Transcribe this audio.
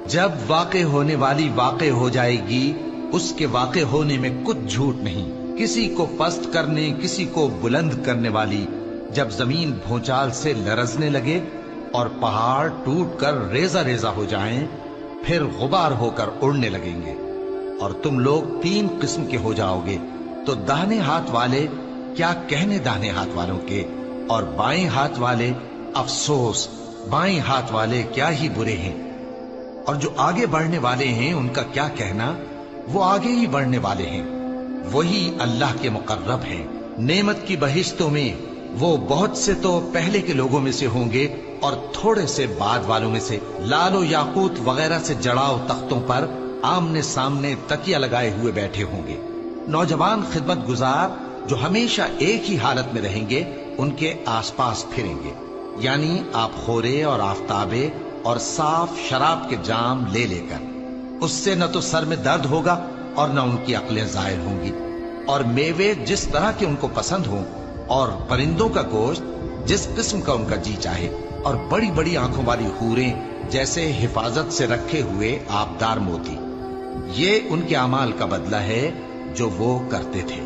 جب واقع ہونے والی واقع ہو جائے گی، اس کے واقع ہونے میں کچھ جھوٹ نہیں، کسی کو پست کرنے کسی کو بلند کرنے والی۔ جب زمین بھونچال سے لرزنے لگے اور پہاڑ ٹوٹ کر ریزہ ریزہ ہو جائیں، پھر غبار ہو کر اڑنے لگیں گے، اور تم لوگ 3 قسم کے ہو جاؤ گے، تو داہنے ہاتھ والے کیا کہنے داہنے ہاتھ والوں کے، اور بائیں ہاتھ والے افسوس، بائیں ہاتھ والے کیا ہی برے ہیں، اور جو آگے بڑھنے والے ہیں ان کا کیا کہنا، وہ آگے ہی بڑھنے والے ہیں، وہی اللہ کے مقرب ہیں۔ نعمت کی بہشتوں میں وہ بہت سے تو پہلے کے لوگوں میں سے ہوں گے اور تھوڑے سے بعد والوں میں سے، لال و یاقوت وغیرہ سے جڑاؤ تختوں پر آمنے سامنے تکیہ لگائے ہوئے بیٹھے ہوں گے۔ نوجوان خدمت گزار جو ہمیشہ ایک ہی حالت میں رہیں گے ان کے آس پاس پھریں گے، یعنی آپ خورے اور آفتابے اور صاف شراب کے جام لے لے کر۔ اس سے نہ تو سر میں درد ہوگا اور نہ ان کی عقلیں زائل ہوں گی، اور میوے جس طرح کے ان کو پسند ہوں، اور پرندوں کا گوشت جس قسم کا ان کا جی چاہے، اور بڑی بڑی آنکھوں والی حوریں جیسے حفاظت سے رکھے ہوئے آبدار موتی۔ یہ ان کے اعمال کا بدلہ ہے جو وہ کرتے تھے۔